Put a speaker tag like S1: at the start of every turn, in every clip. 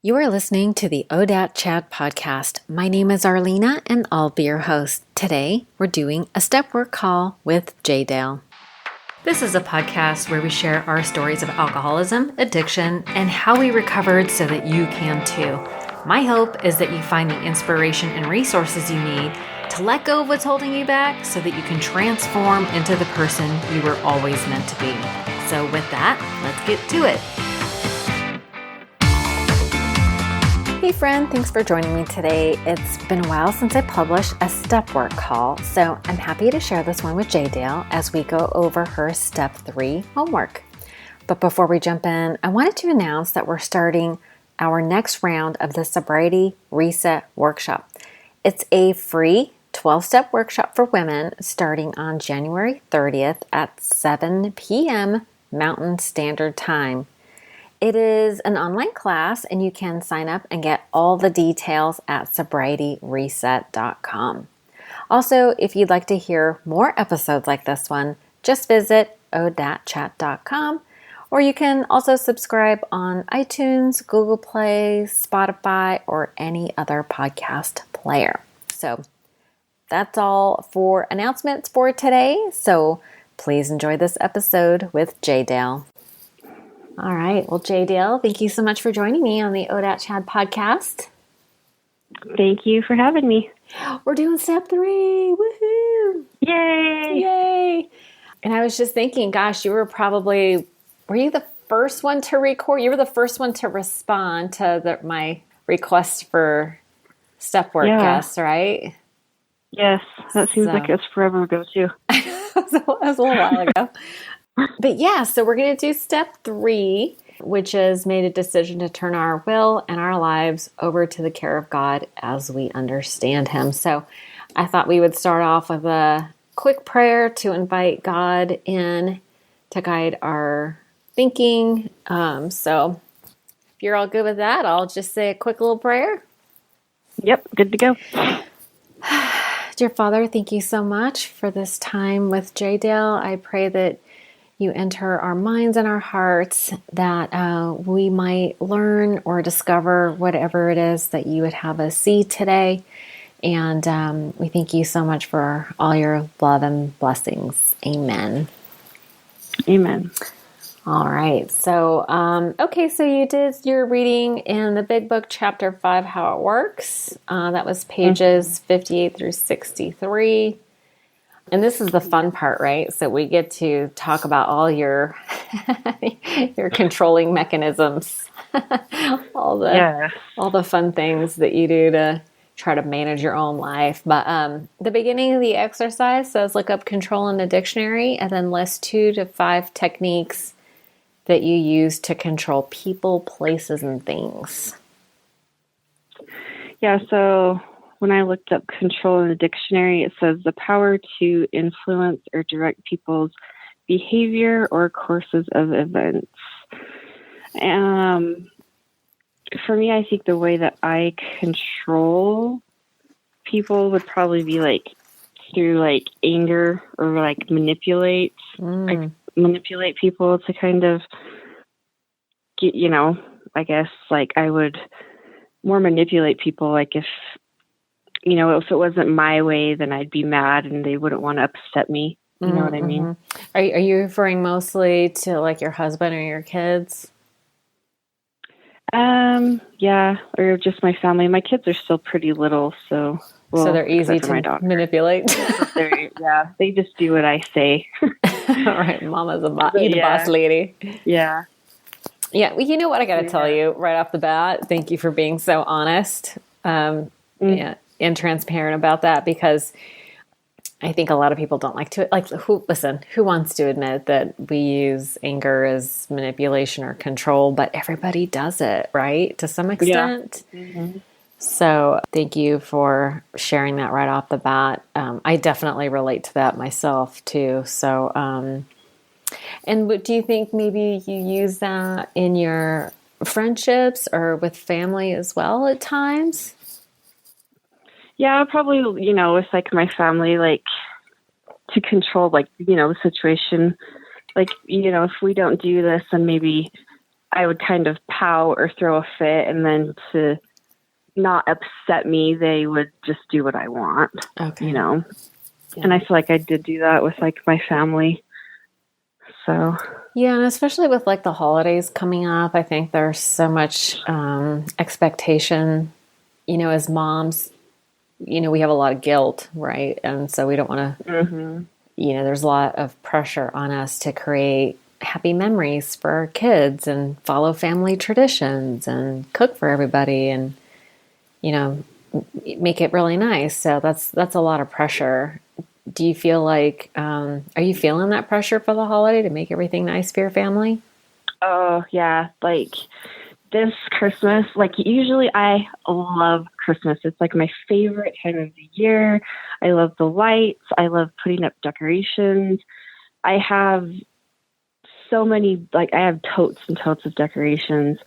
S1: You are listening to the ODAT Chat podcast. My name is Arlena and I'll be your host. Today, we're doing a step work call with Jaydale. This is a podcast where we share our stories of alcoholism, addiction, and how we recovered so that you can too. My hope is that you find the inspiration and resources you need to let go of what's holding you back so that you can transform into the person you were always meant to be. So with that, let's get to it. Hey friend, thanks for joining me today. It's been a while since I published a step work call, so I'm happy to share this one with Jaydale as we go over her step 3 homework. But before we jump in, I wanted to announce that we're starting our next round of the Sobriety Reset Workshop. It's a free 12-step workshop for women starting on January 30th at 7 p.m. Mountain Standard Time. It is an online class and you can sign up and get all the details at sobrietyreset.com. Also, if you'd like to hear more episodes like this one, just visit odatchat.com, or you can also subscribe on iTunes, Google Play, Spotify, or any other podcast player. So that's all for announcements for today. So please enjoy this episode with Jaydale. All right. Well, Jaydale, thank you so much for joining me on the ODAT Chat podcast.
S2: Thank you for having me.
S1: We're doing step 3. Woohoo!
S2: Yay!
S1: Yay! And I was just thinking, gosh, were you the first one to record? You were the first one to respond to my request for step work guests, right?
S2: Yes. That seems like it's forever ago, too.
S1: That was a little while ago. But yeah, so we're going to do step 3, which is made a decision to turn our will and our lives over to the care of God as we understand Him. So I thought we would start off with a quick prayer to invite God in to guide our thinking. So if you're all good with that, I'll just say a quick little prayer.
S2: Yep, good to go.
S1: Dear Father, thank you so much for this time with Jaydale. I pray that you enter our minds and our hearts, that we might learn or discover whatever it is that you would have us see today. And we thank you so much for all your love and blessings. Amen.
S2: Amen.
S1: All right. So, so you did your reading in the Big Book, Chapter 5, How It Works. That was pages 58 through 63. And this is the fun part, right? So we get to talk about all your your controlling mechanisms, all the fun things that you do to try to manage your own life. But the beginning of the exercise says look up control in the dictionary and then list 2 to 5 techniques that you use to control people, places, and things.
S2: Yeah, so when I looked up control in the dictionary, it says the power to influence or direct people's behavior or courses of events. For me, I think the way that I control people would probably be through anger or manipulate. Manipulate people to kind of get, I guess I would more manipulate people if if it wasn't my way, then I'd be mad and they wouldn't want to upset me. You know what I mean?
S1: Are you referring mostly to your husband or your kids?
S2: Yeah, or just my family. My kids are still pretty little, so
S1: they're easy to manipulate.
S2: They just do what I say.
S1: All right, Mama's the boss lady.
S2: Yeah.
S1: Yeah, well, you know what I got to tell you right off the bat? Thank you for being so honest. And transparent about that, because I think a lot of people don't like to, who wants to admit that we use anger as manipulation or control, but everybody does it, right? To some extent. Yeah. Mm-hmm. So thank you for sharing that right off the bat. I definitely relate to that myself too. So, and do you think maybe you use that in your friendships or with family as well at times?
S2: Yeah, probably, with my family, to control, the situation, if we don't do this, then maybe I would kind of pout or throw a fit, and then to not upset me, they would just do what I want,
S1: Okay.
S2: you know?
S1: Yeah.
S2: And I feel like I did do that with like my family. So,
S1: Yeah, and especially with like the holidays coming up, I think there's so much expectation, as moms, we have a lot of guilt, right? And so we don't want to, there's a lot of pressure on us to create happy memories for our kids and follow family traditions and cook for everybody and, make it really nice. So that's a lot of pressure. Do you feel like, are you feeling that pressure for the holiday to make everything nice for your family?
S2: oh yeah, like this Christmas, like usually I love Christmas. It's like my favorite time of the year. I love the lights. I love putting up decorations. I have so many, like I have totes and totes of decorations.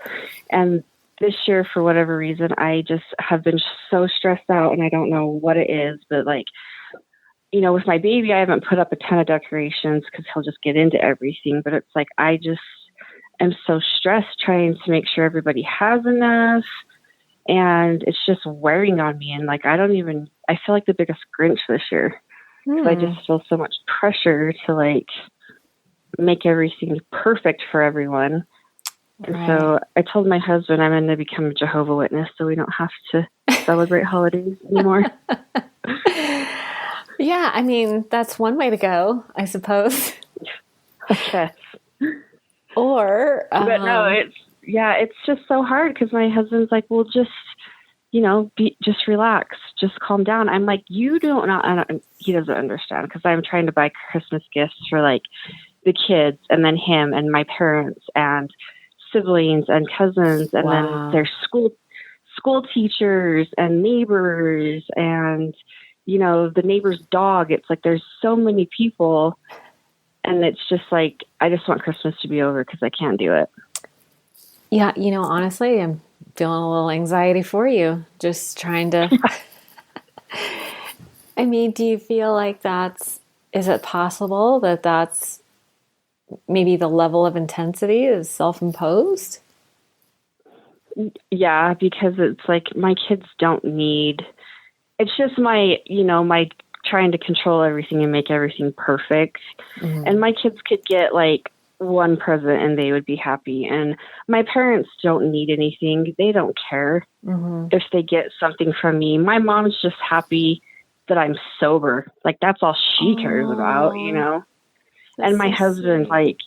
S2: And this year, for whatever reason, I just have been so stressed out and I don't know what it is, but like, with my baby, I haven't put up a ton of decorations because he'll just get into everything. But it's like, I just am so stressed trying to make sure everybody has enough. And it's just wearing on me. And like, I feel like the biggest Grinch this year. Because I just feel so much pressure to like make everything perfect for everyone. And so I told my husband I'm going to become a Jehovah's Witness so we don't have to celebrate holidays anymore.
S1: Yeah, I mean, that's one way to go, I suppose.
S2: Yes.
S1: Or,
S2: but no, it's just so hard because my husband's like, well, just, just relax, just calm down. I'm like, you don't know. He doesn't understand because I'm trying to buy Christmas gifts for like the kids and then him and my parents and siblings and cousins and then there's school teachers and neighbors and the neighbor's dog. It's like there's so many people, and it's just like I just want Christmas to be over because I can't do it.
S1: Yeah, honestly, I'm feeling a little anxiety for you. Just trying to. I mean, do you feel like is it possible that that's maybe the level of intensity is self-imposed?
S2: Yeah, because it's like my kids don't need. It's just my trying to control everything and make everything perfect. Mm-hmm. And my kids could get like one present and they would be happy. And my parents don't need anything. They don't care if they get something from me. My mom's just happy that I'm sober. Like that's all she cares about, And my husband, sweet. Like,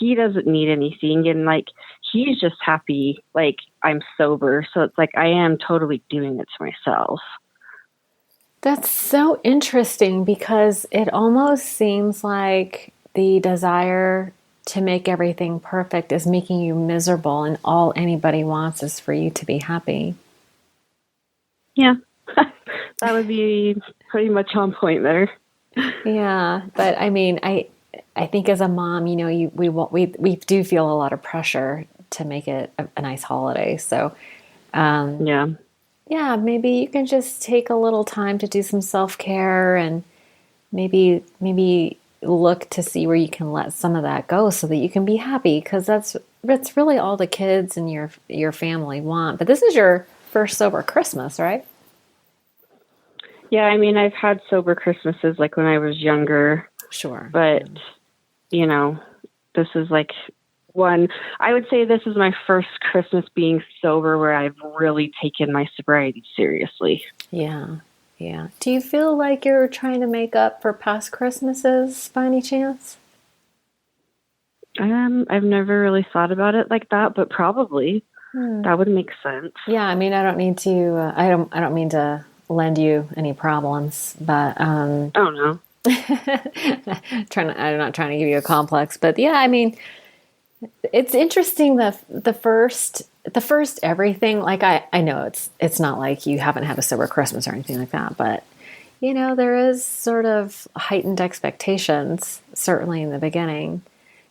S2: he doesn't need anything. And like, he's just happy, like I'm sober. So it's like, I am totally doing it to myself.
S1: That's so interesting because it almost seems like the desire to make everything perfect is making you miserable, and all anybody wants is for you to be happy.
S2: Yeah, that would be pretty much on point there.
S1: Yeah, but I mean, I think as a mom, we do feel a lot of pressure to make it a nice holiday. So, yeah, maybe you can just take a little time to do some self-care and maybe look to see where you can let some of that go so that you can be happy, because that's really all the kids and your family want. But this is your first sober Christmas, right?
S2: Yeah, I mean, I've had sober Christmases like when I was younger.
S1: Sure.
S2: But, this is like I would say this is my first Christmas being sober where I've really taken my sobriety seriously.
S1: Yeah. Yeah. Do you feel like you're trying to make up for past Christmases by any chance?
S2: I've never really thought about it like that, but probably that would make sense.
S1: Yeah. I mean, I don't need to, I don't mean to lend you any problems, but,
S2: oh no.
S1: I'm not trying to give you a complex, but yeah, I mean, it's interesting that the first everything, like I know it's not like you haven't had a sober Christmas or anything like that, but there is sort of heightened expectations, certainly in the beginning,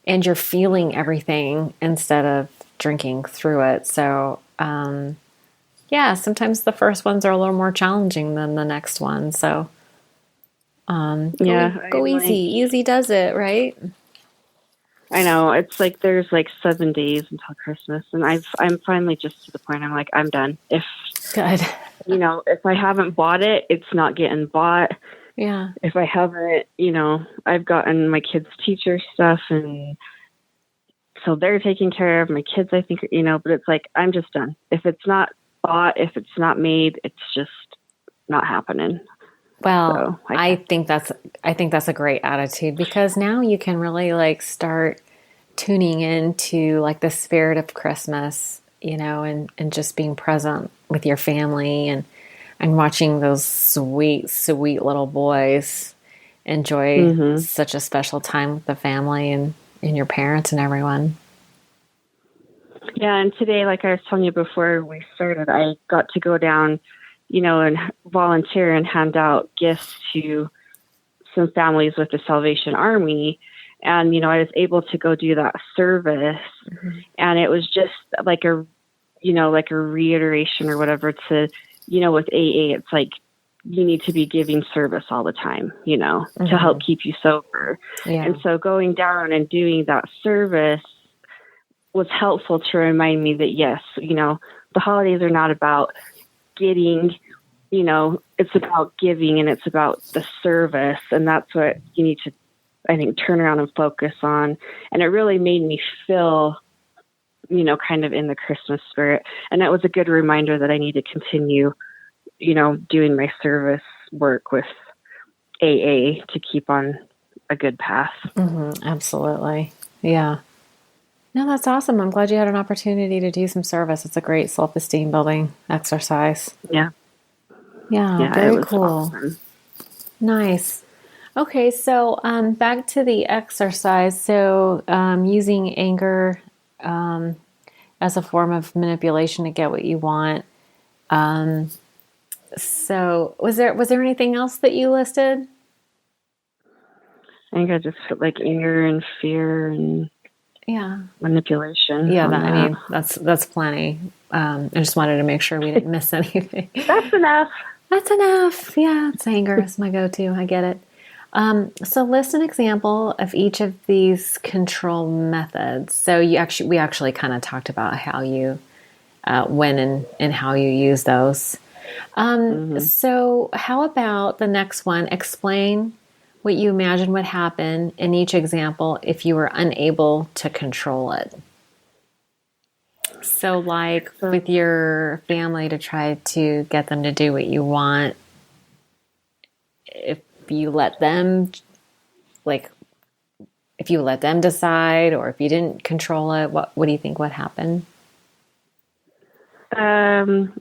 S1: and you're feeling everything instead of drinking through it. So, yeah, sometimes the first ones are a little more challenging than the next one. So, go easy. Easy does it, right?
S2: I know. It's like there's like 7 days until Christmas, and I'm finally just to the point. I'm like, I'm done.
S1: Good.
S2: If I haven't bought it, it's not getting bought.
S1: Yeah.
S2: If I haven't, I've gotten my kids' teacher stuff, and so they're taking care of my kids. I think, but it's like I'm just done. If it's not bought, if it's not made, it's just not happening.
S1: Well,
S2: So
S1: I think that's a great attitude, because now you can really like start tuning into like the spirit of Christmas, and just being present with your family, and watching those sweet, sweet little boys enjoy such a special time with the family and your parents and everyone.
S2: Yeah, and today, like I was telling you before we started, I got to go down, and volunteer and hand out gifts to some families with the Salvation Army. And, I was able to go do that service. And it was just like like a reiteration or whatever to, with AA, it's like you need to be giving service all the time, to help keep you sober.
S1: Yeah.
S2: And so going down and doing that service was helpful to remind me that, yes, the holidays are not about getting, it's about giving, and it's about the service. And that's what you need to, I think, turn around and focus on. And it really made me feel, kind of in the Christmas spirit. And that was a good reminder that I need to continue, doing my service work with AA to keep on a good path.
S1: Absolutely. Yeah. No, that's awesome. I'm glad you had an opportunity to do some service. It's a great self-esteem building exercise.
S2: Yeah.
S1: Yeah, very cool.
S2: Awesome.
S1: Nice. Okay, so back to the exercise. So using anger as a form of manipulation to get what you want. So was there anything else that you listed?
S2: I think I just felt like anger and fear and manipulation.
S1: Yeah, that's plenty. I just wanted to make sure we didn't miss anything.
S2: That's enough.
S1: That's enough. Yeah, it's anger is my go-to. I get it. So list an example of each of these control methods. So we actually kind of talked about how you when and how you use those. So how about the next one? Explain what you imagine would happen in each example if you were unable to control it. So like with your family, to try to get them to do what you want, if you let them decide, or if you didn't control it, what do you think would happen?
S2: So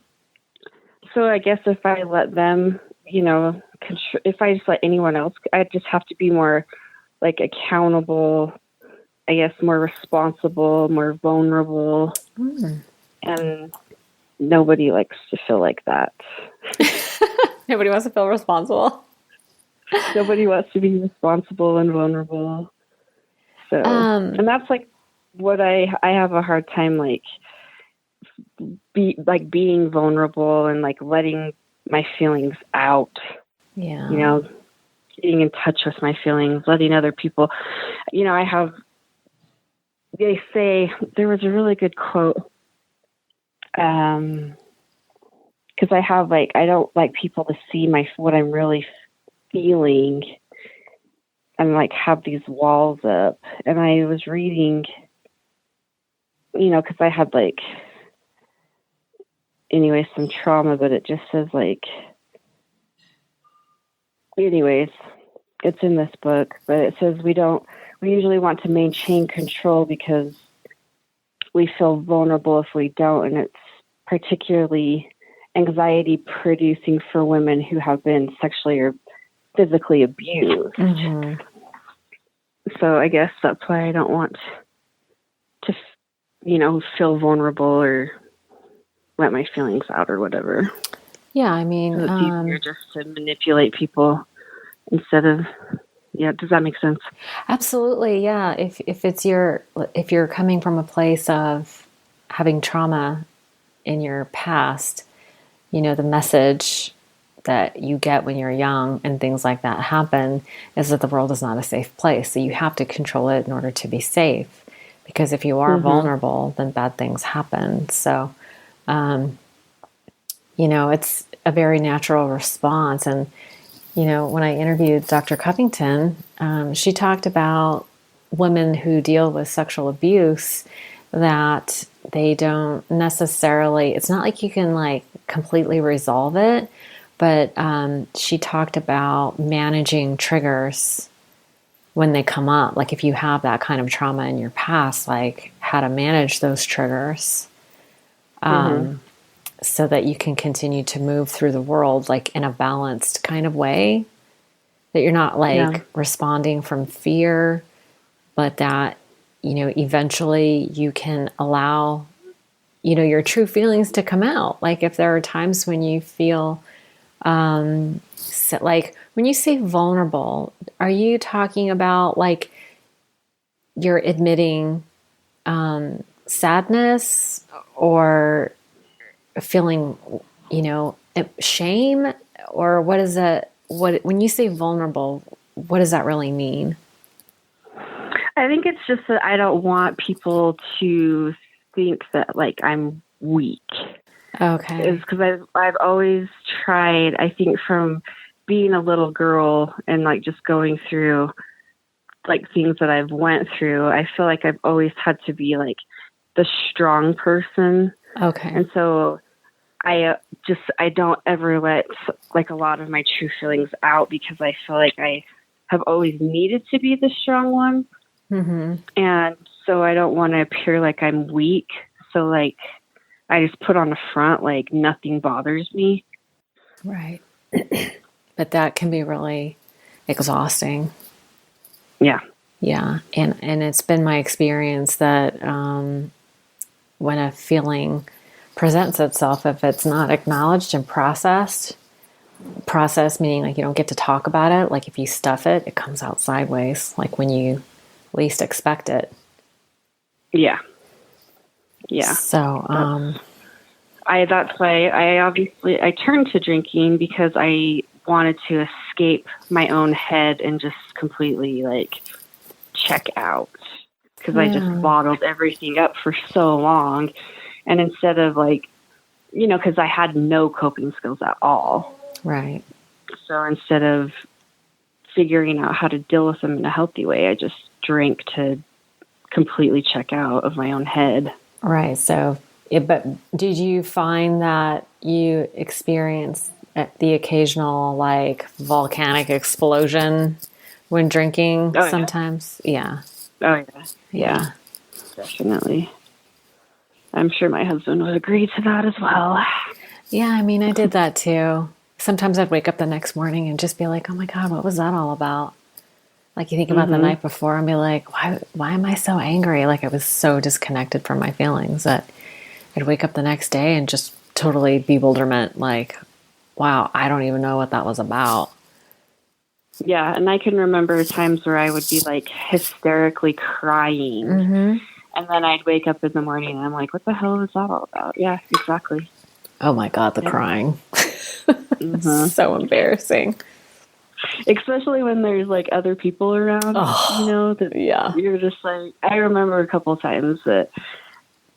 S2: I guess if I let them, if I just let anyone else, I just have to be more like accountable, I guess more responsible, more vulnerable. And nobody likes to feel like that.
S1: Nobody wants to feel responsible.
S2: Nobody wants to be responsible and vulnerable. So, and that's like what I have a hard time, being vulnerable and like letting my feelings out.
S1: Yeah.
S2: Getting in touch with my feelings, letting other people, they say, there was a really good quote. Because I don't like people to see what I'm really feeling, and like have these walls up. And I was reading, because I had some trauma, but it just says anyways, it's in this book, but it says we usually want to maintain control because we feel vulnerable if we don't. And it's particularly anxiety producing for women who have been sexually or physically abused. So I guess that's why I don't want to, feel vulnerable or let my feelings out or whatever.
S1: Yeah, I mean,
S2: so it's easier just to manipulate people instead of. Yeah, does that make sense?
S1: Absolutely, yeah. If you're coming from a place of having trauma in your past, the message that you get when you're young and things like that happen is that the world is not a safe place. So you have to control it in order to be safe. Because if you are vulnerable, then bad things happen. So, it's a very natural response. And, when I interviewed Dr. Covington, she talked about women who deal with sexual abuse, that they don't necessarily, it's not like you can like completely resolve it, but she talked about managing triggers when they come up. Like if you have that kind of trauma in your past, like how to manage those triggers so that you can continue to move through the world like in a balanced kind of way, that you're not like responding from fear, but that, eventually you can allow, your true feelings to come out. Like if there are times when you feel, like when you say vulnerable, are you talking about like you're admitting sadness or feeling, shame? Or what is that? When you say vulnerable, what does that really mean?
S2: I think it's just that I don't want people to think that like I'm weak.
S1: Okay.
S2: It's because I've always tried, I think from being a little girl and like just going through like things that I've went through, I feel like I've always had to be like the strong person.
S1: Okay.
S2: And so I don't ever let like a lot of my true feelings out because I feel like I have always needed to be the strong one. Mm-hmm. And so I don't want to appear like I'm weak. So like I just put on the front like nothing bothers me.
S1: Right. But that can be really exhausting.
S2: Yeah.
S1: Yeah. And it's been my experience that when a feeling presents itself, if it's not acknowledged and processed meaning like you don't get to talk about it, like if you stuff it, it comes out sideways, like when you least expect it.
S2: Yeah. Yeah.
S1: So
S2: that's why I turned to drinking, because I wanted to escape my own head and just completely like check out, because I just bottled everything up for so long. And instead of like, because I had no coping skills at all.
S1: Right.
S2: So instead of figuring out how to deal with them in a healthy way, I just drank to completely check out of my own head.
S1: Right. So, but did you find that you experienced the occasional like volcanic explosion when drinking sometimes? Yeah.
S2: Oh, yeah. Yeah. Definitely. I'm sure my husband would agree to that as well.
S1: Yeah, I mean, I did that too. Sometimes I'd wake up the next morning and just be like, oh my God, what was that all about? Like you think about the night before and be like, why am I so angry? Like I was so disconnected from my feelings that I'd wake up the next day and just totally bewilderment. Like, wow, I don't even know what that was about.
S2: Yeah. And I can remember times where I would be like hysterically crying. Mm-hmm. And then I'd wake up in the morning and I'm like, what the hell is that all about? Yeah, exactly.
S1: Oh my God, the crying. So embarrassing.
S2: Especially when there's like other people around, you're just like, I remember a couple of times that,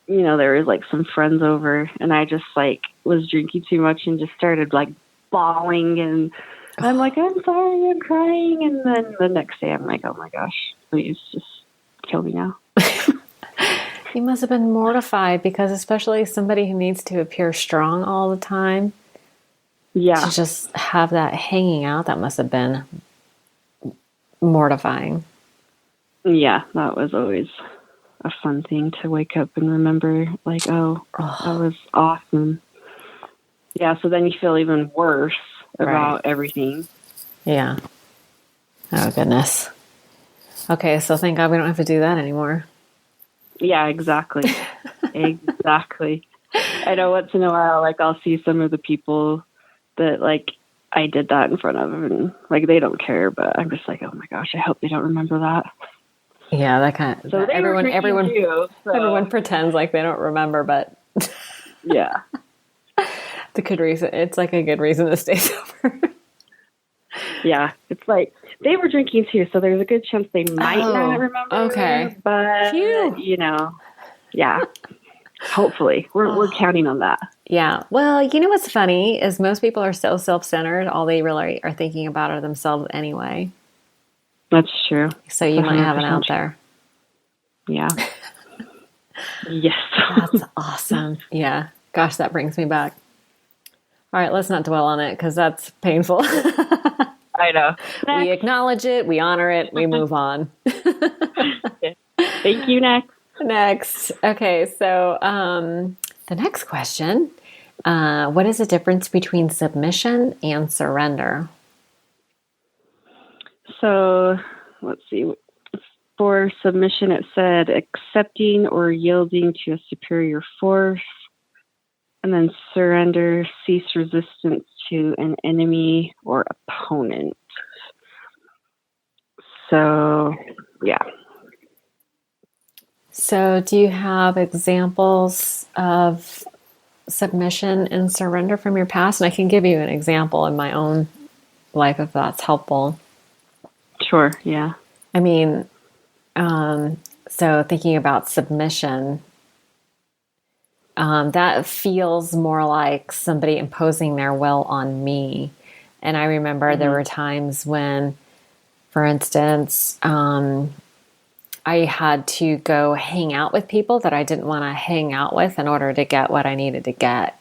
S2: there was like some friends over and I just like was drinking too much and just started like bawling and I'm like, I'm sorry, I'm crying. And then the next day I'm like, oh my gosh, please just kill me now.
S1: You must have been mortified, because especially somebody who needs to appear strong all the time. Yeah. To just have that hanging out, that must have been mortifying.
S2: Yeah, that was always a fun thing to wake up and remember, like, that was awesome. Yeah, so then you feel even worse about everything. Yeah.
S1: Oh, goodness. Okay, so thank God we don't have to do that anymore.
S2: Yeah, exactly. Exactly. I know once in a while, like, I'll see some of the people that, like, I did that in front of, and, like, they don't care, but I'm just like, oh my gosh, I hope they don't remember that.
S1: Yeah, that kind of,
S2: so
S1: everyone pretends like they don't remember, but
S2: yeah.
S1: The good reason. It's like a good reason to stay sober.
S2: Yeah, it's like they were drinking too, so there's a good chance they might not remember.
S1: Okay.
S2: But
S1: Phew.
S2: yeah. Hopefully, we're counting on that.
S1: Yeah. Well, you know what's funny is most people are so self-centered. All they really are thinking about are themselves anyway.
S2: That's true.
S1: So you might have it out there.
S2: Yeah. Yes.
S1: That's awesome. Yeah. Gosh, that brings me back. All right, let's not dwell on it because that's painful.
S2: I know.
S1: We acknowledge it, we honor it, we move on.
S2: Thank you.
S1: Next. Okay, so the next question, what is the difference between submission and surrender?
S2: So let's see. For submission, it said accepting or yielding to a superior force. And then surrender, cease resistance to an enemy or opponent. So, yeah.
S1: So, do you have examples of submission and surrender from your past? And I can give you an example in my own life if that's helpful.
S2: Sure, yeah.
S1: I mean, so thinking about submission, that feels more like somebody imposing their will on me. And I remember there were times when, for instance, I had to go hang out with people that I didn't want to hang out with in order to get what I needed to get.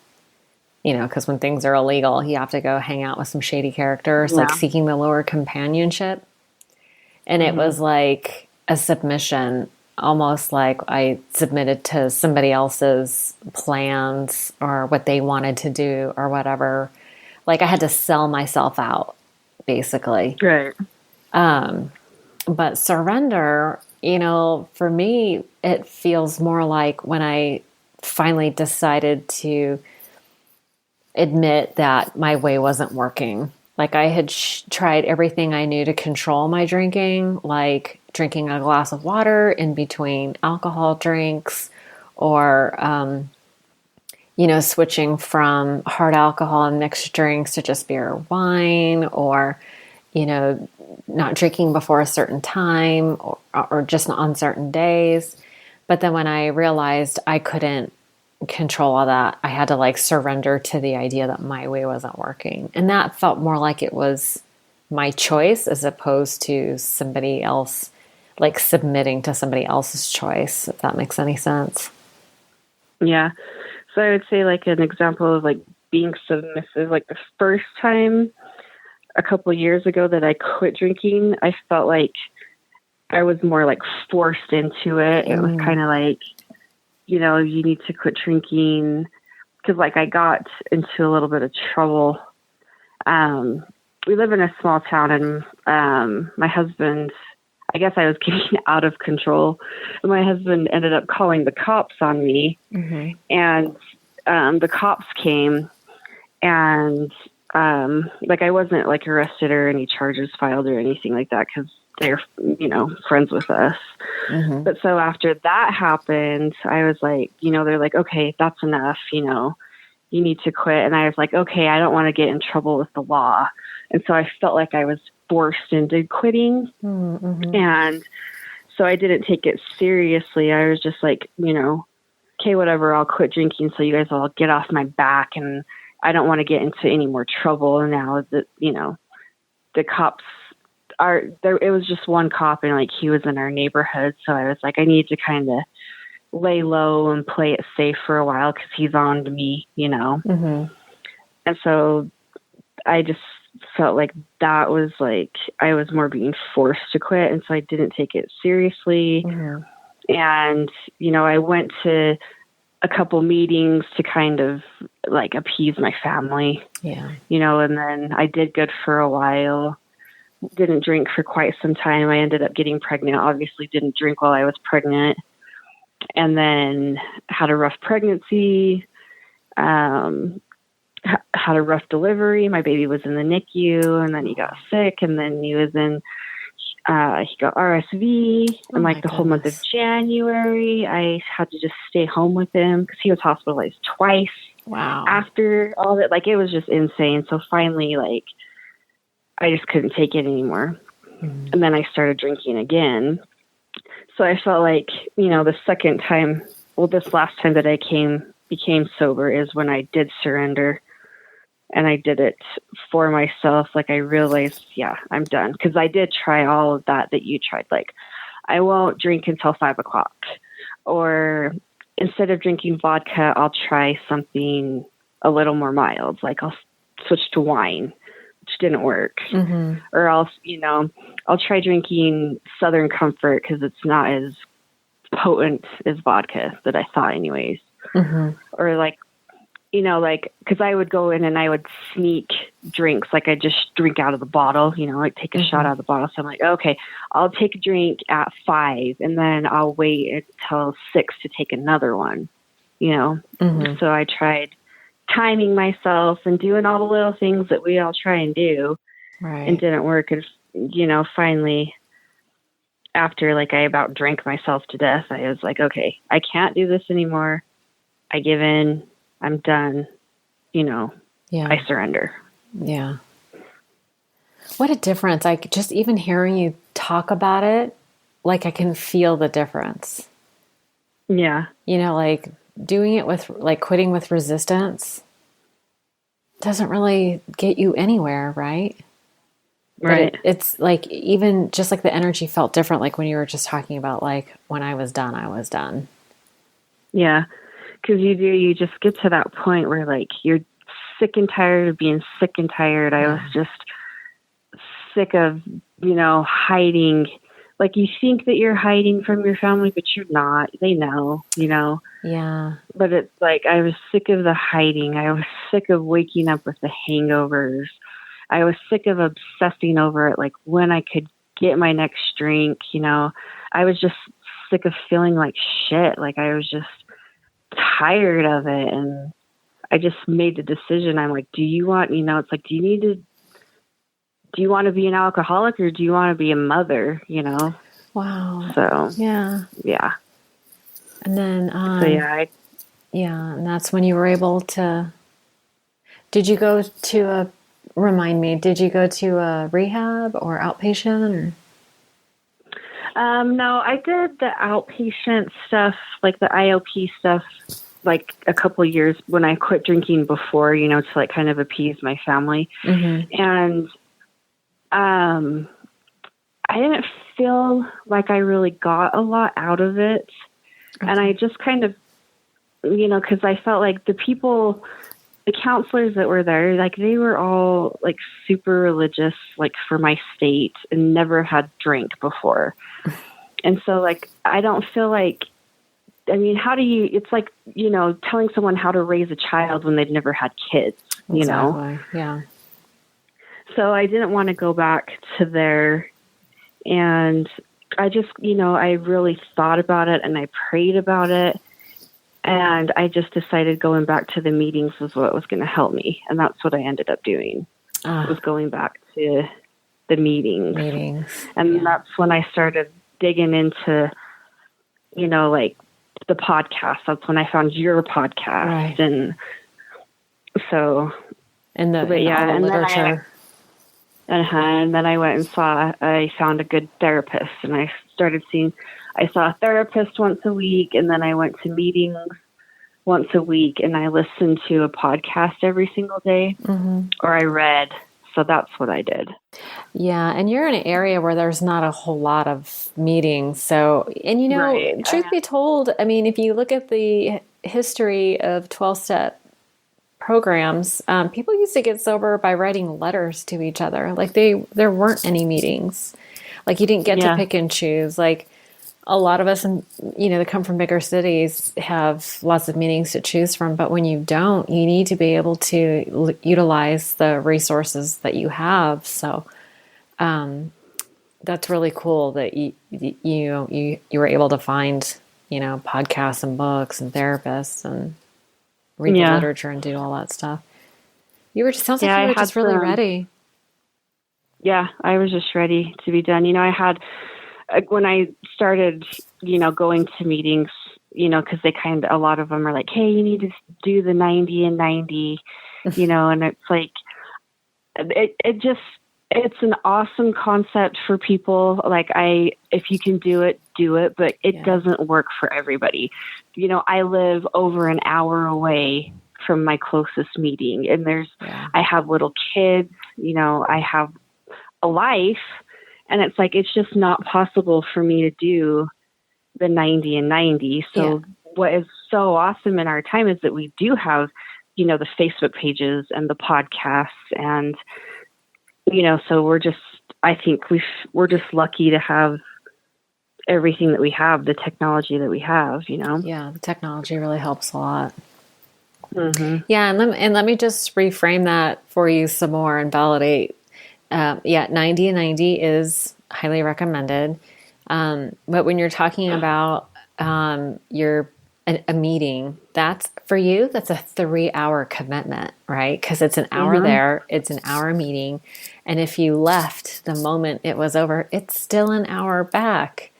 S1: Because when things are illegal, you have to go hang out with some shady characters, like seeking the lower companionship. And it was like a submission, almost like I submitted to somebody else's plans or what they wanted to do or whatever. Like I had to sell myself out, basically.
S2: Right.
S1: But surrender, for me, it feels more like when I finally decided to admit that my way wasn't working. Like I had tried everything I knew to control my drinking, like drinking a glass of water in between alcohol drinks or, switching from hard alcohol and mixed drinks to just beer or wine or, not drinking before a certain time or just on certain days. But then when I realized I couldn't control all that, I had to surrender to the idea that my way wasn't working. And that felt more like it was my choice as opposed to somebody else, submitting to somebody else's choice, if that makes any sense.
S2: Yeah. So I would say an example of being submissive, the first time a couple of years ago that I quit drinking, I felt like I was more forced into it. It was kind of you need to quit drinking because I got into a little bit of trouble. We live in a small town and my husband, I guess I was getting out of control. And my husband ended up calling the cops on me and the cops came and I wasn't arrested or any charges filed or anything like that because they're, friends with us. But so after that happened, I was they're okay, that's enough, you need to quit. And I was okay, I don't want to get in trouble with the law. And so I felt like I was forced into quitting. And so I didn't take it seriously. I was just okay, whatever, I'll quit drinking so you guys will get off my back. And I don't want to get into any more trouble. And now that, the cops are there, it was just one cop and he was in our neighborhood. So I was I need to kind of lay low and play it safe for a while because he's on to me, And so I just felt that was I was more being forced to quit. And so I didn't take it seriously. And, I went to a couple meetings to kind of appease my family, and then I did good for a while, didn't drink for quite some time. I ended up getting pregnant, obviously didn't drink while I was pregnant, and then had a rough pregnancy, had a rough delivery. My baby was in the NICU and then he got sick and then he was in, he got RSV and the whole month of January, I had to just stay home with him because he was hospitalized twice.
S1: Wow.
S2: after all that, like, it was just insane. So finally, like, I just couldn't take it anymore.
S1: Mm-hmm.
S2: And then I started drinking again. So I felt like, the second time, this last time that I became sober is when I did surrender, and I did it for myself. Like, I realized, yeah, I'm done. Cause I did try all of that you tried. Like, I won't drink until 5:00, or instead of drinking vodka, I'll try something a little more mild. Like, I'll switch to wine, which didn't work.
S1: Mm-hmm.
S2: Or I'll try drinking Southern Comfort because it's not as potent as vodka that I thought anyways.
S1: Mm-hmm.
S2: Or like, because I would go in and I would sneak drinks. Like, I just drink out of the bottle, like take a shot out of the bottle. So I'm like, okay, I'll take a drink at 5 and then I'll wait until 6 to take another one,
S1: Mm-hmm.
S2: So I tried timing myself and doing all the little things that we all try and do,
S1: Right.
S2: and didn't work. And, finally, after like I about drank myself to death, I was like, okay, I can't do this anymore. I give in. I'm done.
S1: Yeah.
S2: I surrender.
S1: Yeah. What a difference. Like, just even hearing you talk about it, like, I can feel the difference.
S2: Yeah.
S1: Like doing it with, like, quitting with resistance doesn't really get you anywhere, right?
S2: Right.
S1: But it's like, even just like the energy felt different. Like when you were just talking about, like, when I was done, I was done.
S2: Yeah. Because you just get to that point where, like, you're sick and tired of being sick and tired. I was just sick of, hiding. Like, you think that you're hiding from your family, but you're not. They know,
S1: Yeah.
S2: But it's like, I was sick of the hiding. I was sick of waking up with the hangovers. I was sick of obsessing over it, like, when I could get my next drink, I was just sick of feeling like shit. Like, I was just tired of it. And I just made the decision. I'm like, do you want, it's like, do you want to be an alcoholic or do you want to be a mother,
S1: Wow.
S2: So,
S1: yeah. And then, and that's when you were able to, did you go to did you go to a rehab or outpatient or?
S2: No, I did the outpatient stuff, like the IOP stuff, like a couple of years when I quit drinking before, to like kind of appease my family.
S1: Mm-hmm.
S2: And I didn't feel like I really got a lot out of it. Okay. And I just kind of, because I felt like the counselors that were there, like, they were all like super religious, like, for my state, and never had drank before. And so, like, I don't feel like, how do you, it's like, telling someone how to raise a child when they've never had kids,
S1: Exactly. Yeah.
S2: So I didn't want to go back to there. And I just, I really thought about it and I prayed about it. And I just decided going back to the meetings was what was going to help me. And that's what I ended up doing, was going back to the meetings. And that's when I started digging into, like, the podcast. That's when I found your podcast.
S1: Right.
S2: And so.
S1: And the literature.
S2: And then I went and I found a good therapist, and I saw a therapist once a week, and then I went to meetings once a week, and I listened to a podcast every single day, or I read. So that's what I did.
S1: Yeah. And you're in an area where there's not a whole lot of meetings. So, and
S2: right.
S1: Truth be told, if you look at the history of 12-step programs, people used to get sober by writing letters to each other. Like, there weren't any meetings. Like, you didn't get to pick and choose. Like, a lot of us, that come from bigger cities have lots of meetings to choose from. But when you don't, you need to be able to utilize the resources that you have. So, that's really cool that you were able to find, podcasts and books and therapists and read the literature and do all that stuff. Sounds like you were just really ready.
S2: Yeah, I was just ready to be done. I had, when I started, going to meetings, because a lot of them are like, hey, you need to do the 90 and 90, and it's like, it's an awesome concept for people. Like if you can do it, but it doesn't work for everybody. I live over an hour away from my closest meeting, and I have little kids, I have a life, and it's like, it's just not possible for me to do the 90 and 90. So what is so awesome in our time is that we do have, the Facebook pages and the podcasts, and, so I think we're just lucky to have everything that we have, the technology that we have,
S1: Yeah, the technology really helps a lot.
S2: Mm-hmm.
S1: Yeah, and let me just reframe that for you some more and validate. 90 and 90 is highly recommended. But when you're talking about a meeting, that's for you, that's a 3-hour commitment, right? Because it's an hour there, it's an hour meeting. And if you left the moment it was over, it's still an hour back.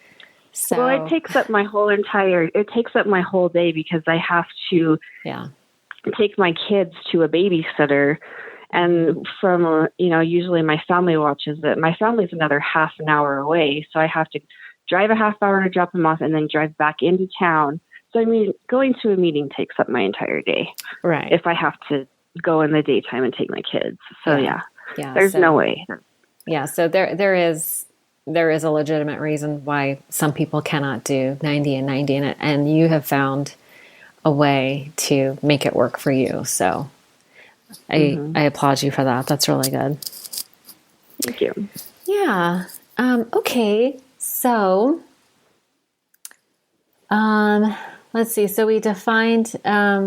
S1: So,
S2: well, it takes up my whole day, because I have to take my kids to a babysitter. And from, usually my family watches it. My family's another half an hour away. So I have to drive a half hour to drop them off and then drive back into town. So, going to a meeting takes up my entire day.
S1: Right.
S2: If I have to go in the daytime and take my kids. So there's no way.
S1: Yeah. So there is a legitimate reason why some people cannot do 90 and 90 in it. And you have found a way to make it work for you. So I applaud you for that. That's really good.
S2: Thank you.
S1: Yeah. Okay. So, let's see. So we defined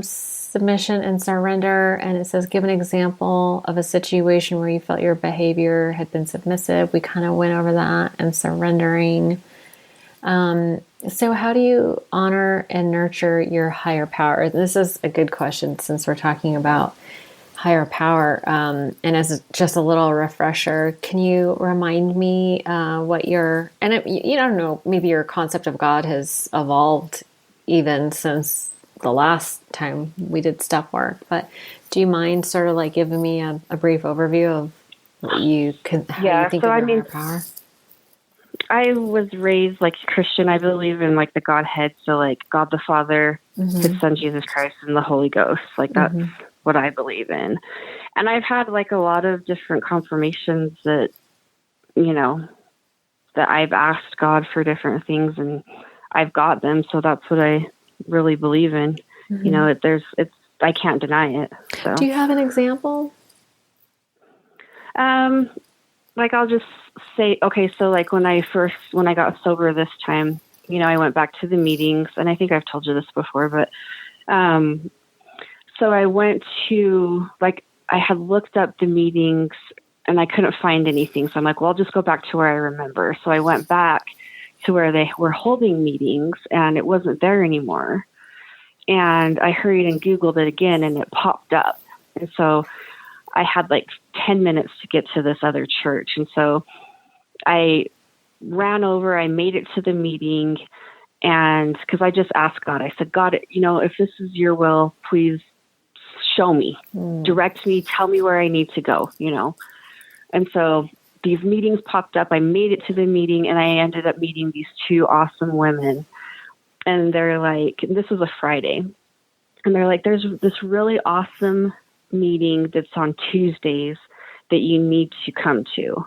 S1: submission and surrender, and it says, give an example of a situation where you felt your behavior had been submissive. We kind of went over that, and surrendering. So how do you honor and nurture your higher power? This is a good question since we're talking about higher power. And as just a little refresher, can you remind me what your, and you don't know, maybe your concept of God has evolved even since the last time we did step work, but do you mind sort of like giving me a brief overview of what how you think of your higher power?
S2: I was raised like Christian. I believe in like the Godhead. So like God the Father, His Son Jesus Christ, and the Holy Ghost. Like that's what I believe in. And I've had like a lot of different confirmations that, that I've asked God for different things and I've got them. So that's what I really believe in. I can't deny it. So.
S1: Do you have an example?
S2: Like I'll just say, okay, so like when I got sober this time, I went back to the meetings, and I think I've told you this before, but, so I went to, like, I had looked up the meetings and I couldn't find anything. So I'm like, well, I'll just go back to where I remember. So I went back to where they were holding meetings, and it wasn't there anymore. And I hurried and Googled it again, and it popped up. And so I had like 10 minutes to get to this other church. And so I ran over, I made it to the meeting, and because I just asked God, I said, God, if this is your will, please show me, direct me, tell me where I need to go, And so these meetings popped up. I made it to the meeting, and I ended up meeting these two awesome women. And they're like, this was a Friday, and they're like, there's this really awesome meeting that's on Tuesdays that you need to come to.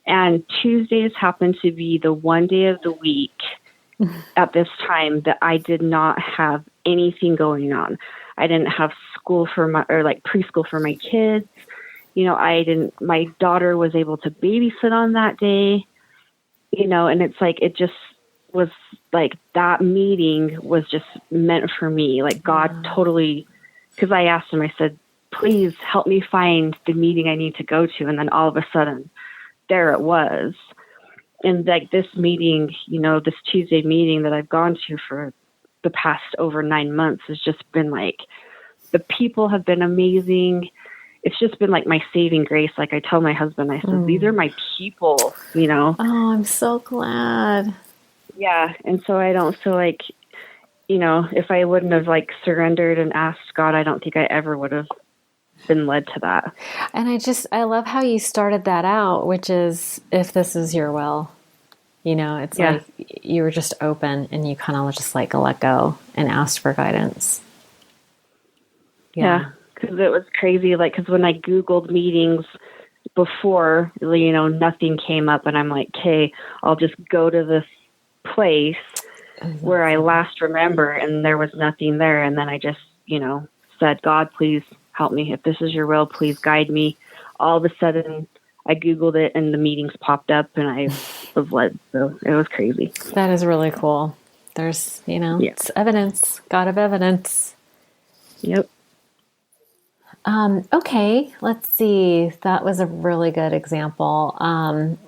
S2: And Tuesdays happen to be the one day of the week at this time that I did not have anything going on. I didn't have school preschool for my kids. My daughter was able to babysit on that day, and it's like, it just was like that meeting was just meant for me. Like God totally, because I asked him, I said, please help me find the meeting I need to go to. And then all of a sudden there it was. And like this meeting, this Tuesday meeting that I've gone to for the past over 9 months has just been like, the people have been amazing. It's just been like my saving grace. Like I tell my husband, I said, these are my people,
S1: Oh, I'm so glad.
S2: Yeah. And so I don't feel like if I wouldn't have like surrendered and asked God, I don't think I ever would have been led to that.
S1: And I love how you started that out, which is, if this is your will, it's like you were just open and you kind of just like let go and asked for guidance.
S2: Yeah. Because it was crazy. Like, because when I Googled meetings before, nothing came up, and I'm like, okay, I'll just go to this place where I last remember, and there was nothing there. And then I just, said, God, please help me. If this is your will, please guide me. All of a sudden, I Googled it, and the meetings popped up, and I was led. So it was crazy.
S1: That is really cool. There's, it's evidence, God of evidence.
S2: Yep.
S1: Okay, let's see. That was a really good example. And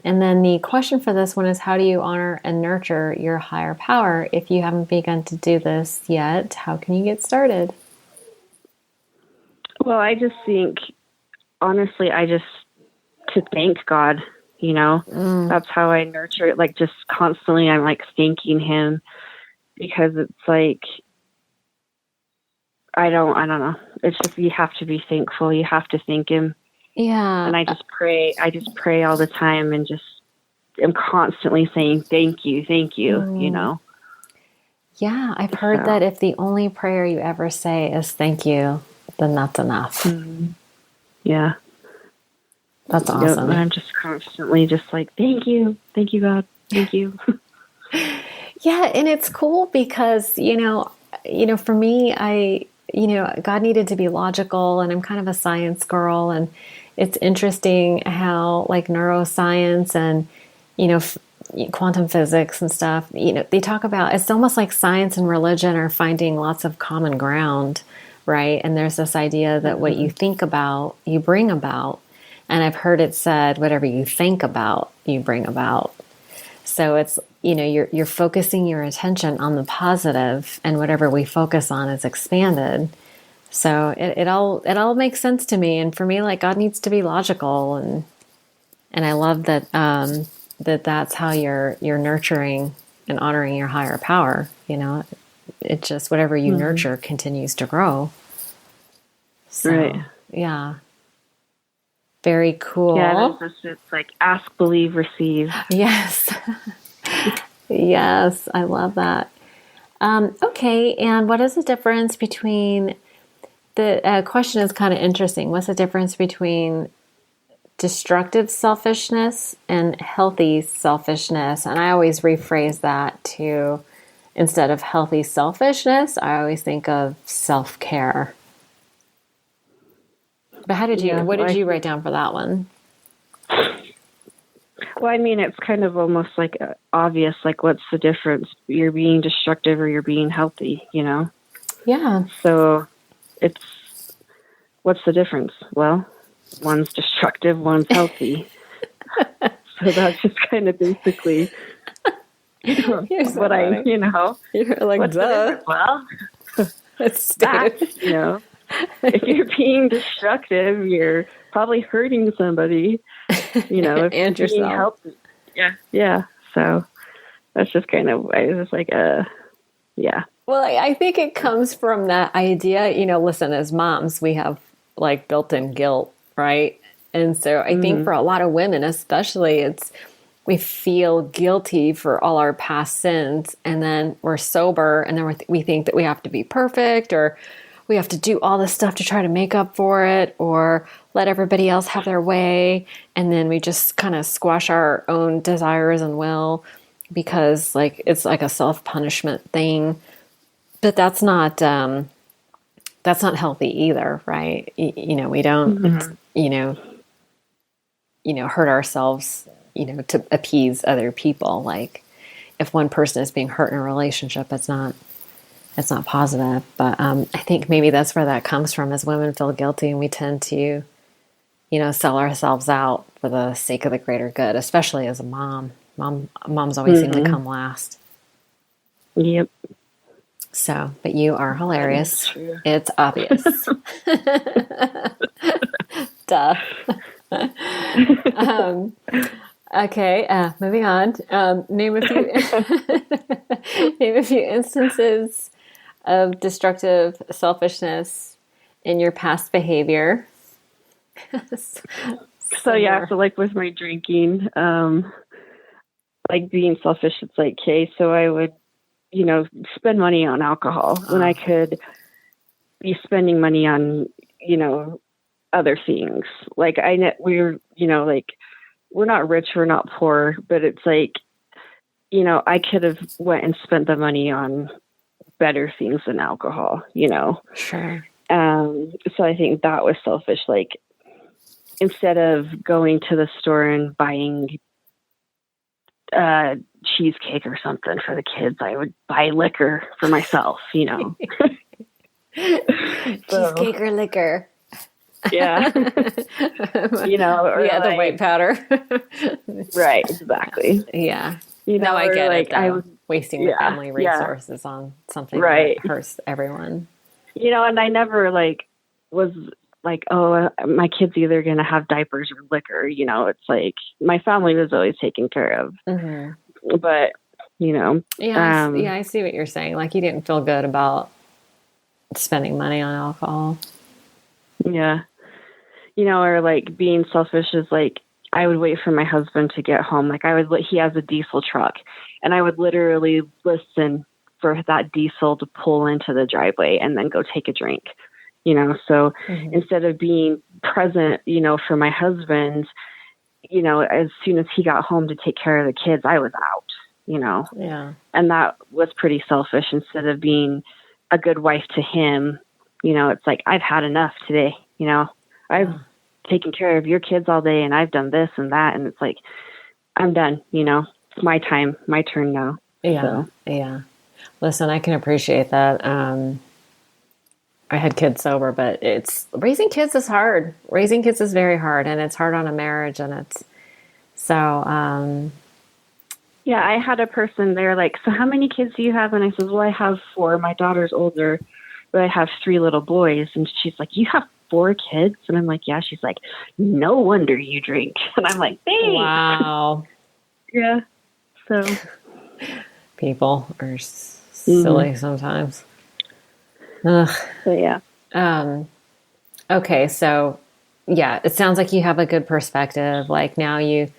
S1: then the question for this one is, how do you honor and nurture your higher power? If you haven't begun to do this yet, how can you get started?
S2: Well, I just think, honestly, to thank God, that's how I nurture it. Like, just constantly, I'm like thanking Him, because it's like, I don't know. It's just, you have to be thankful. You have to thank Him.
S1: Yeah.
S2: And I just pray all the time, and just am constantly saying, thank you,
S1: Yeah. I've heard that if the only prayer you ever say is thank you, then that's enough.
S2: Mm-hmm. Yeah.
S1: That's awesome.
S2: I'm just constantly just like, thank you, God, thank you.
S1: Yeah. And it's cool because, for me, God needed to be logical, and I'm kind of a science girl, and it's interesting how like neuroscience and, quantum physics and stuff, they talk about, it's almost like science and religion are finding lots of common ground, right? And there's this idea that what you think about, you bring about. And I've heard it said, whatever you think about, you bring about. So it's, you're focusing your attention on the positive, and whatever we focus on is expanded. So it all makes sense to me. And for me, like, God needs to be logical, and I love that that's how you're nurturing and honoring your higher power. It just, whatever you nurture continues to grow. So,
S2: right.
S1: Yeah. Very cool.
S2: Yeah, it's like ask, believe, receive.
S1: Yes. Yes, I love that. Okay, and what is the difference between, the question is kind of interesting. What's the difference between destructive selfishness and healthy selfishness? And I always rephrase that to, instead of healthy selfishness, I always think of self-care. But what did you write down for that one?
S2: Well, I mean, it's kind of almost like obvious, like, what's the difference? You're being destructive or you're being healthy,
S1: Yeah.
S2: So what's the difference? Well, one's destructive, one's healthy. So that's just kind of basically what I,
S1: You're like,
S2: what's the difference? Well,
S1: it's stated.
S2: If you're being destructive, you're probably hurting somebody, if
S1: and
S2: you're being
S1: yourself.
S2: healthy. Yeah. So that's just kind of, I was just like, yeah.
S1: Well, I think it comes from that idea, listen, as moms, we have like built-in guilt, right? And so I think for a lot of women, especially, we feel guilty for all our past sins, and then we're sober, and then we think that we have to be perfect, or we have to do all this stuff to try to make up for it, or let everybody else have their way. And then we just kind of squash our own desires and will, because like, it's like a self-punishment thing. But that's not healthy either, right? We don't, hurt ourselves, to appease other people. Like, if one person is being hurt in a relationship, it's not positive. But I think maybe that's where that comes from, as women feel guilty, and we tend to, sell ourselves out for the sake of the greater good, especially as a mom. Moms always seem to come last.
S2: Yep.
S1: So, but you are hilarious. It's obvious. Duh. Okay, moving on. Name a few. Name a few instances of destructive selfishness in your past behavior.
S2: So yeah, so like with my drinking, like being selfish, it's like, okay, so I would, spend money on alcohol when I could be spending money on, other things. Like we're, like, we're not rich, we're not poor, but it's like, I could have went and spent the money on better things than alcohol,
S1: Sure.
S2: So I think that was selfish. Like, instead of going to the store and buying cheesecake or something for the kids, I would buy liquor for myself,
S1: Cheesecake or liquor.
S2: Yeah. or
S1: the white powder.
S2: Right, exactly.
S1: Yeah. No, I get it, though.
S2: I was
S1: wasting the family resources on something
S2: right.
S1: that hurts everyone.
S2: And I never was like, oh, my kid's either going to have diapers or liquor. It's like my family was always taken care of. Mm-hmm. But,
S1: Yeah, I see what you're saying. Like, you didn't feel good about spending money on alcohol.
S2: Yeah. Or like being selfish is like, I would wait for my husband to get home. Like he has a diesel truck, and I would literally listen for that diesel to pull into the driveway and then go take a drink, so instead of being present, for my husband, as soon as he got home to take care of the kids, I was out,
S1: Yeah.
S2: And that was pretty selfish. Instead of being a good wife to him, it's like, I've had enough today, I've taken care of your kids all day, and I've done this and that. And it's like, I'm done, it's my time, my turn now.
S1: Yeah.
S2: So.
S1: Yeah. Listen, I can appreciate that. I had kids sober, but raising kids is hard. Raising kids is very hard, and it's hard on a marriage. And it's so,
S2: yeah, I had a person there like, so how many kids do you have? And I said, well, I have 4. My daughter's older, but I have 3 little boys. And she's like, you have 4 kids? And I'm like, yeah. She's like, no wonder you drink. And I'm like, thanks.
S1: Wow.
S2: Yeah. So
S1: people are silly sometimes. Ugh.
S2: So yeah.
S1: Okay. So yeah, it sounds like you have a good perspective. Like, now you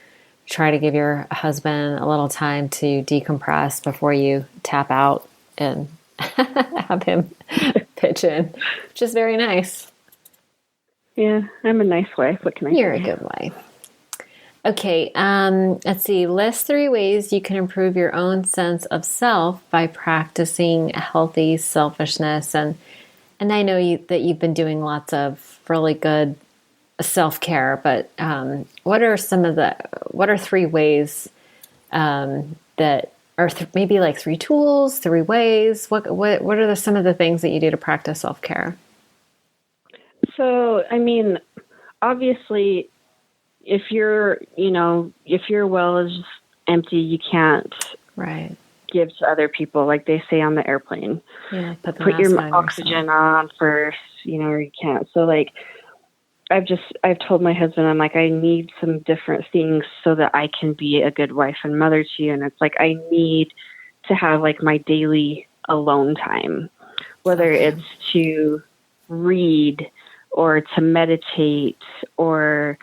S1: try to give your husband a little time to decompress before you tap out and have him pitch in, which is very nice.
S2: Yeah, I'm a nice wife. What can I say?
S1: You're a good wife. Okay, let's see. List 3 ways you can improve your own sense of self by practicing healthy selfishness. And I know that you've been doing lots of really good self-care, but what are 3 ways that are maybe like 3 tools, 3 ways? What are some of the things that you do to practice self-care?
S2: So, I mean, obviously, if your well is empty, you can't give to other people, like they say on the airplane.
S1: Yeah,
S2: put your oxygen on first, or you can't. So, like, I've told my husband, I'm like, I need some different things so that I can be a good wife and mother to you. And it's like, I need to have like my daily alone time, whether it's to read or to meditate, or,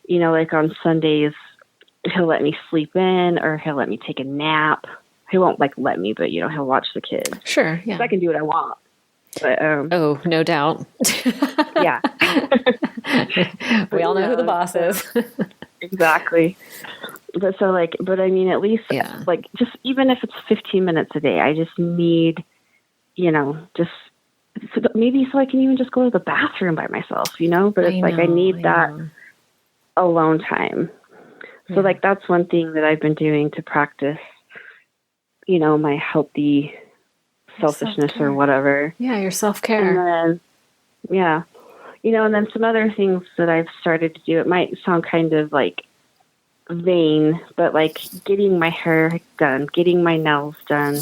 S2: like on Sundays, he'll let me sleep in, or he'll let me take a nap. He won't like let me, but he'll watch the kids.
S1: Sure. Yeah.
S2: So I can do what I want. But,
S1: oh, no doubt.
S2: Yeah.
S1: We all know who the boss is.
S2: Exactly. But I mean, at least like, just even if it's 15 minutes a day, I just need, just maybe so I can even just go to the bathroom by myself, but it's I need that alone time. So like, that's one thing that I've been doing to practice, my healthy selfishness
S1: self-care.
S2: Or whatever.
S1: Yeah, your self-care.
S2: And then, and then some other things that I've started to do, it might sound kind of like vain, but like getting my hair done, getting my nails done,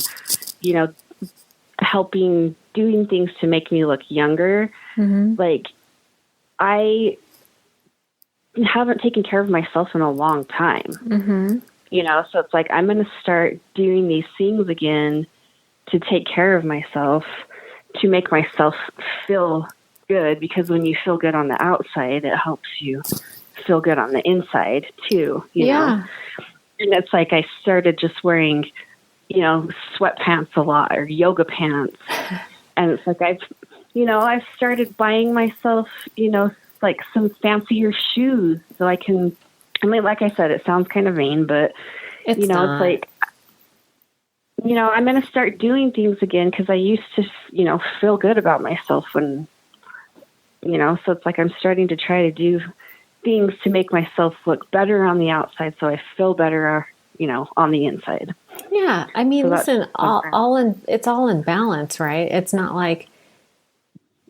S2: helping, doing things to make me look younger. Mm-hmm. Like, I haven't taken care of myself in a long time. Mm-hmm. So it's like, I'm going to start doing these things again to take care of myself, to make myself feel good, because when you feel good on the outside, it helps you feel good on the inside too, you know? And it's like, I started just wearing, sweatpants a lot, or yoga pants. And it's like, I've started buying myself, like some fancier shoes so I can, like I said, it sounds kind of vain, but
S1: it's
S2: it's like, I'm going to start doing things again, because I used to, feel good about myself when, so it's like, I'm starting to try to do things to make myself look better on the outside, so I feel better, on the inside.
S1: Yeah. I mean, so listen, it's all in balance, right? It's not like,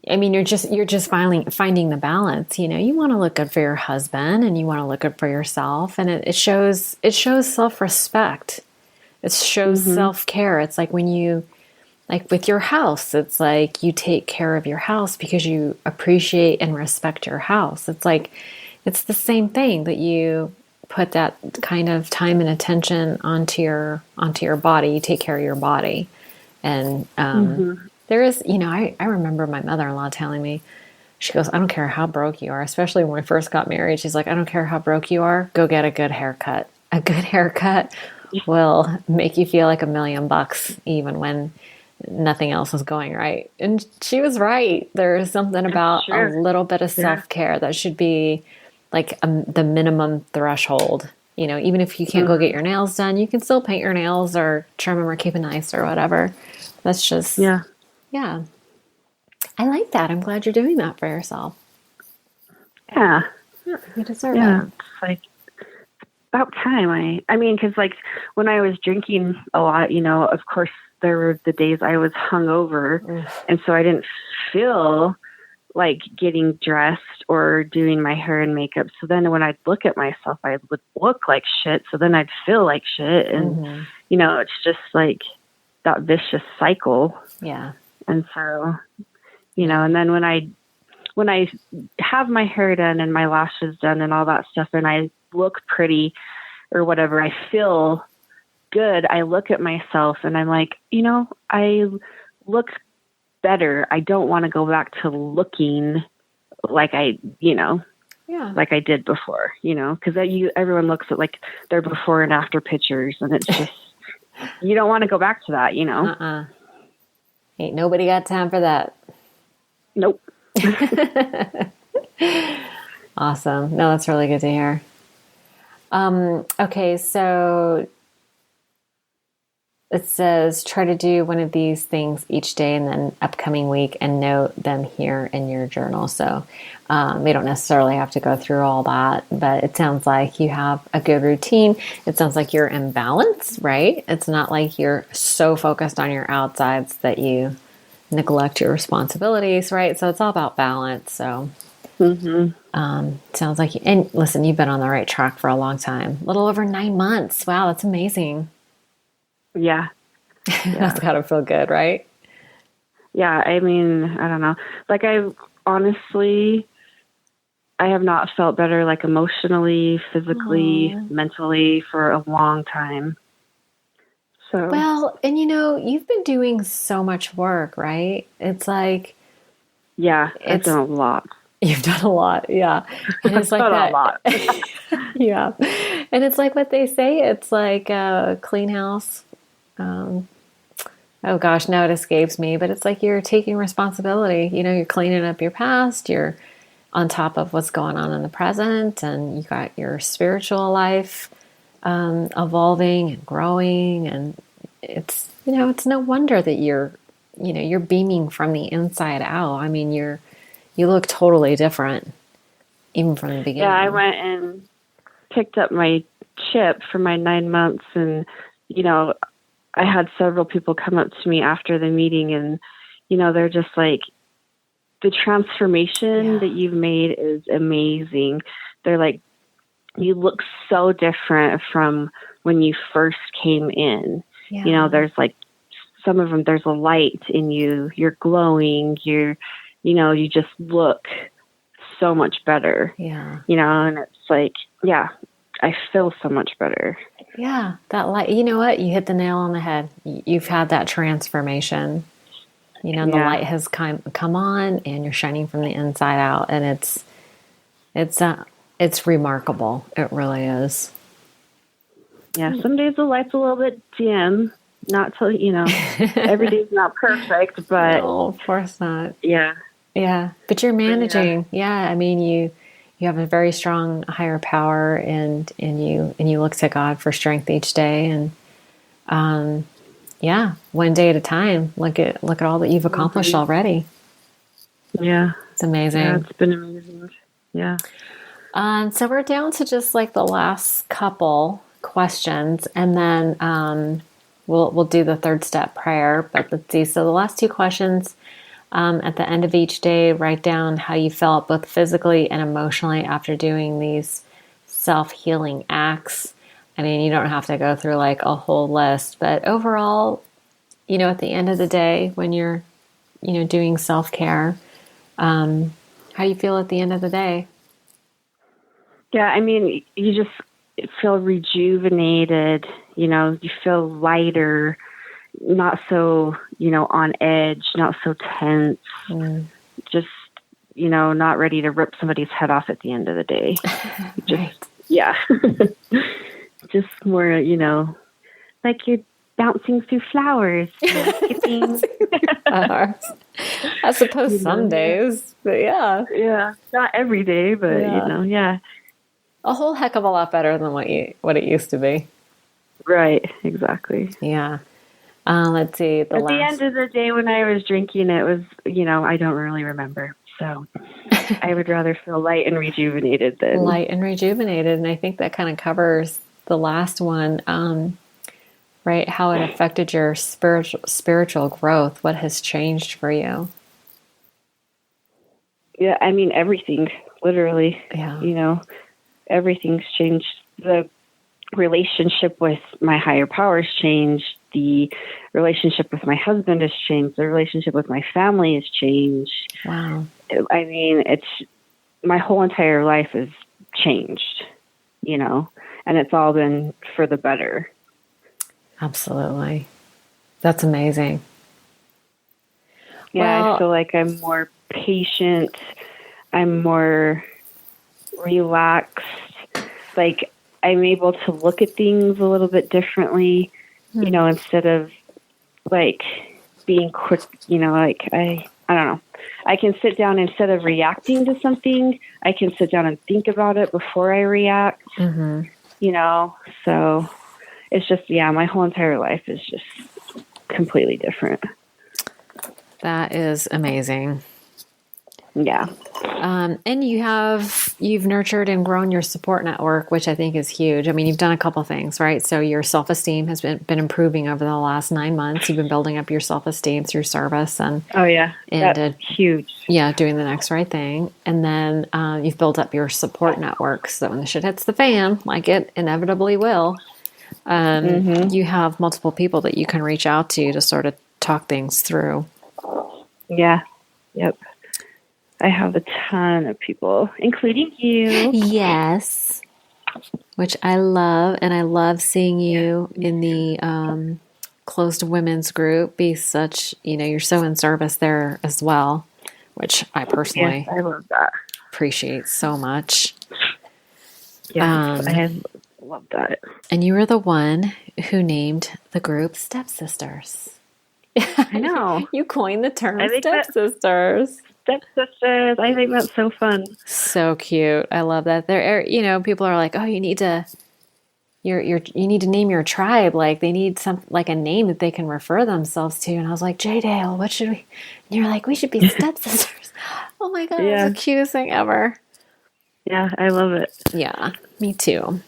S1: you're just finding the balance. You want to look good for your husband, and you want to look good for yourself. And it shows self-respect. It shows self-care. It's like when you, like with your house, it's like you take care of your house because you appreciate and respect your house. It's like, it's the same thing, that you put that kind of time and attention onto your body. You take care of your body. And there is, I remember my mother-in-law telling me, she goes, I don't care how broke you are, especially when we first got married. She's like, I don't care how broke you are, go get a good haircut. A good haircut will make you feel like $1 million, even when nothing else is going right. And she was right. There is something about a little bit of self-care that should be like the minimum threshold. Even if you can't go get your nails done, you can still paint your nails or trim them or keep it nice or whatever. That's just, yeah. I like that. I'm glad you're doing that for yourself.
S2: Yeah.
S1: You deserve
S2: it.
S1: Yeah,
S2: it's like about time. Because like when I was drinking a lot, of course there were the days I was hungover, and so I didn't feel like getting dressed or doing my hair and makeup. So then when I'd look at myself, I would look like shit. So then I'd feel like shit. And, it's just like that vicious cycle.
S1: Yeah.
S2: And so, and then when I have my hair done and my lashes done and all that stuff, and I look pretty or whatever, I feel good. I look at myself and I'm like, I look better. I don't want to go back to looking like I did before, because everyone looks at like their before and after pictures, and it's just, you don't want to go back to that,
S1: Ain't nobody got time for that.
S2: Nope.
S1: Awesome. No, that's really good to hear. Okay, so it says, try to do one of these things each day and then upcoming week and note them here in your journal. So we don't necessarily have to go through all that, but it sounds like you have a good routine. It sounds like you're in balance, right? It's not like you're so focused on your outsides that you neglect your responsibilities, right? So it's all about balance. So sounds like and listen, you've been on the right track for a long time, a little over 9 months. Wow, that's amazing.
S2: Yeah.
S1: That's gotta feel good, right?
S2: Yeah. I don't know. Like I have not felt better, like emotionally, physically, mentally for a long time. So,
S1: well, and you've been doing so much work, right? It's like,
S2: I've done a lot.
S1: You've done a lot. Yeah. And it's like that.
S2: A lot.
S1: Yeah. And it's like what they say. It's like a clean house. Oh gosh, now it escapes me, but it's like you're taking responsibility. You're cleaning up your past. You're on top of what's going on in the present, and you got your spiritual life evolving and growing. And it's it's no wonder that you're beaming from the inside out. You look totally different, even from the beginning.
S2: Yeah, I went and picked up my chip for my 9 months, and I had several people come up to me after the meeting, and, they're just like, the transformation that you've made is amazing. They're like, you look so different from when you first came in.
S1: Yeah.
S2: There's like, some of them, there's a light in you. You're glowing. You just look so much better.
S1: Yeah.
S2: And it's like, I feel so much better.
S1: Yeah, that light. You know what? You hit the nail on the head. You've had that transformation. And the
S2: Yeah.
S1: light has come on, and you're shining from the inside out, and it's remarkable. It really is.
S2: Yeah. Some days the light's a little bit dim. Not so, every day's not perfect, but
S1: No, of course not.
S2: yeah.
S1: Yeah, but you're managing. Yeah, I mean you have a very strong higher power, and you look to God for strength each day, and yeah, one day at a time. Look at all that you've accomplished already.
S2: Yeah.
S1: It's amazing.
S2: Yeah, it's been amazing. Yeah.
S1: So we're down to just like the last couple questions, and then we'll do the third step prayer. But let's see. So the last two questions. At the end of each day, write down how you felt both physically and emotionally after doing these self-healing acts. I mean, you don't have to go through like a whole list, but overall, at the end of the day, when you're, doing self-care, how you feel at the end of the day.
S2: Yeah, I mean, you just feel rejuvenated, you feel lighter, not so, on edge, not so tense, just, not ready to rip somebody's head off at the end of the day. Just,
S1: Right.
S2: yeah. Just more, like you're bouncing through flowers, skipping.
S1: I suppose some days, but yeah.
S2: Yeah, not every day, but, yeah.
S1: A whole heck of a lot better than what it used to be.
S2: Right, exactly.
S1: Yeah. Let's see.
S2: At the end of the day, when I was drinking, it was, I don't really remember. So I would rather feel light and rejuvenated than...
S1: Light and rejuvenated. And I think that kind of covers the last one, right? How it affected your spiritual growth. What has changed for you?
S2: Yeah, I mean, everything, literally.
S1: Yeah.
S2: Everything's changed. The relationship with my higher powers changed. The relationship with my husband has changed. The relationship with my family has changed.
S1: Wow.
S2: I mean, my whole entire life has changed, and it's all been for the better.
S1: Absolutely. That's amazing.
S2: Yeah,
S1: well,
S2: I feel like I'm more patient. I'm more relaxed. Like, I'm able to look at things a little bit differently, instead of like being quick, like I don't know. I can sit down instead of reacting to something. I can sit down and think about it before I react, so it's just, my whole entire life is just completely different.
S1: That is amazing.
S2: Yeah.
S1: And you've nurtured and grown your support network, which I think is huge. I mean, you've done a couple things, right? So your self-esteem has been improving over the last 9 months. You've been building up your self-esteem through service and
S2: that's huge.
S1: Yeah, doing the next right thing. And then you've built up your support network so that when the shit hits the fan, like it inevitably will, you have multiple people that you can reach out to sort of talk things through.
S2: Yeah. Yep. I have a ton of people, including you.
S1: Yes. Which I love. And I love seeing you in the closed women's group be such, you're so in service there as well, which I personally
S2: I love that.
S1: appreciate so much.
S2: Yeah, I love that.
S1: And you were the one who named the group Stepsisters.
S2: I know.
S1: You coined the term Stepsisters.
S2: Stepsisters. I think that's so fun.
S1: So cute. I love that. There, people are like, "Oh, you need to name your tribe. Like they need a name that they can refer themselves to." And I was like, "Jaydale, what should we?" And you're like, "We should be Stepsisters." Oh my God, yeah. That's the cutest thing ever.
S2: Yeah, I love it.
S1: Yeah, me too.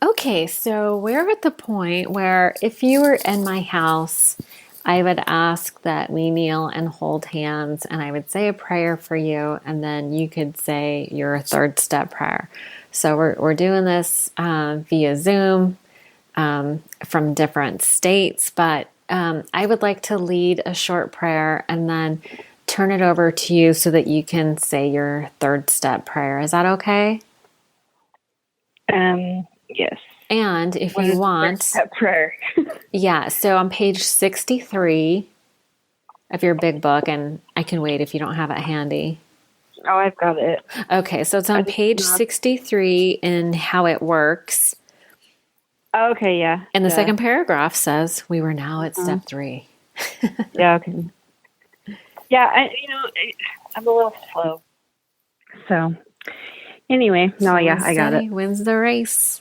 S1: Okay, so we're at the point where if you were in my house, I would ask that we kneel and hold hands, and I would say a prayer for you, and then you could say your third step prayer. So we're doing this via Zoom from different states, but I would like to lead a short prayer and then turn it over to you so that you can say your third step prayer. Is that okay?
S2: Yes.
S1: And if
S2: What
S1: you
S2: is
S1: want,
S2: that prayer?
S1: yeah, so on page 63 of your big book, and I can wait if you don't have it handy.
S2: Oh, I've got it.
S1: Okay, so it's on page 63 in How It Works.
S2: Okay, yeah.
S1: And the second paragraph says, we were now at step 3.
S2: Yeah, okay. Yeah, I'm a little slow. So, anyway, I got it.
S1: Wins the race.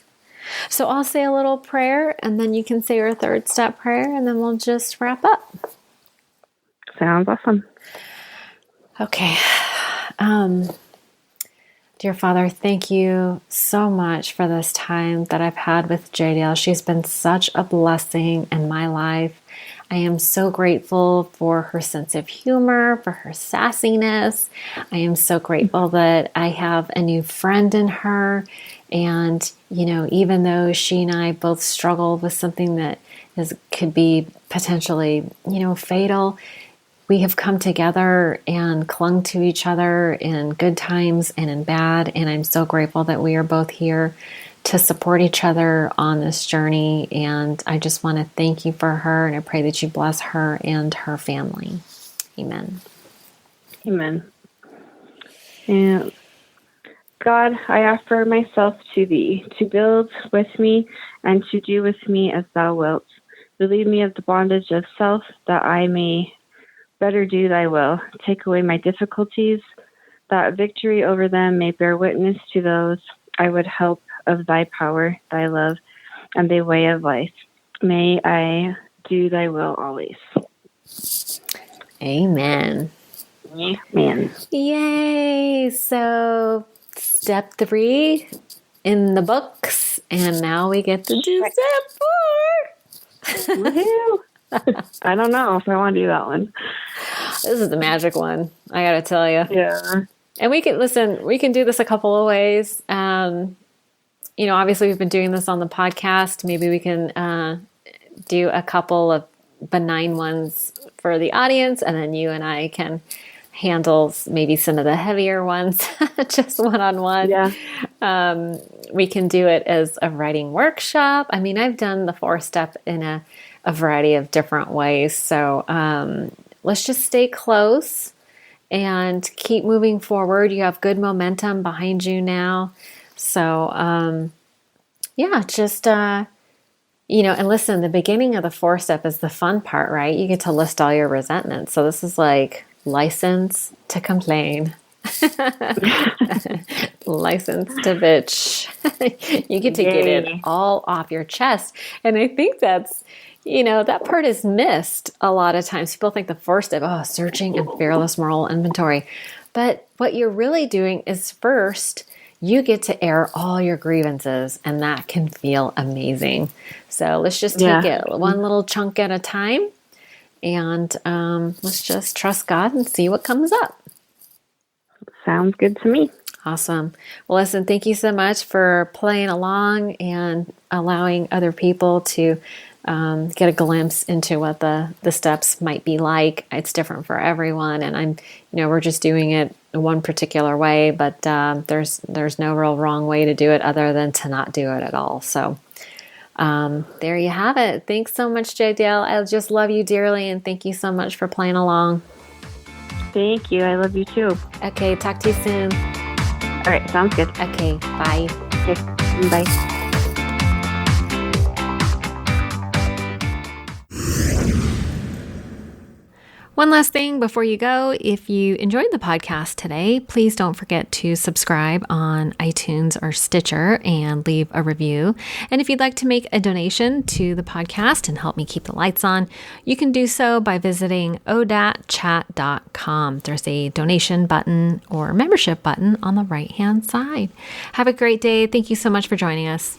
S1: So I'll say a little prayer, and then you can say your third step prayer, and then we'll just wrap up.
S2: Sounds awesome.
S1: Okay. Dear Father, thank you so much for this time that I've had with Jaydale. She's been such a blessing in my life. I am so grateful for her sense of humor, for her sassiness. I am so grateful that I have a new friend in her. And, even though she and I both struggle with something that could be potentially, fatal, we have come together and clung to each other in good times and in bad. And I'm so grateful that we are both here to support each other on this journey. And I just want to thank you for her. And I pray that you bless her and her family. Amen.
S2: Amen. And God, I offer myself to thee, to build with me and to do with me as thou wilt. Relieve me of the bondage of self, that I may better do thy will. Take away my difficulties, that victory over them may bear witness to those I would help of thy power, thy love, and thy way of life. May I do thy will always.
S1: Amen.
S2: Amen.
S1: Yay! So, step 3 in the books, and now we get to do step 4.
S2: Woohoo! I don't know if I want to do that one.
S1: This is the magic one, I gotta tell you.
S2: Yeah.
S1: And we can do this a couple of ways. Obviously we've been doing this on the podcast. Maybe we can do a couple of benign ones for the audience, and then you and I can handle maybe some of the heavier ones, just one-on-one.
S2: Yeah.
S1: We can do it as a writing workshop. I mean, I've done the 4-step in a variety of different ways. So let's just stay close and keep moving forward. You have good momentum behind you now. So, and listen, the beginning of the 4-step is the fun part, right? You get to list all your resentments. So this is like license to complain. License to bitch. You get to get it all off your chest. And I think that's, that part is missed a lot of times. People think the 4-step, searching and fearless moral inventory. But what you're really doing is first, you get to air all your grievances, and that can feel amazing. So let's just take it one little chunk at a time, and let's just trust God and see what comes up.
S2: Sounds good to me.
S1: Awesome. Well, listen, thank you so much for playing along and allowing other people to get a glimpse into what the steps might be like. It's different for everyone, and we're just doing it one particular way, but there's no real wrong way to do it other than to not do it at all. So there you have it. Thanks so much, Jaydale. I just love you dearly, and thank you so much for playing along.
S2: Thank you. I love you too.
S1: Okay, talk to you soon.
S2: All right, sounds good.
S1: Okay, bye.
S2: Okay, bye.
S1: One last thing before you go, if you enjoyed the podcast today, please don't forget to subscribe on iTunes or Stitcher and leave a review. And if you'd like to make a donation to the podcast and help me keep the lights on, you can do so by visiting odatchat.com. There's a donation button or membership button on the right-hand side. Have a great day. Thank you so much for joining us.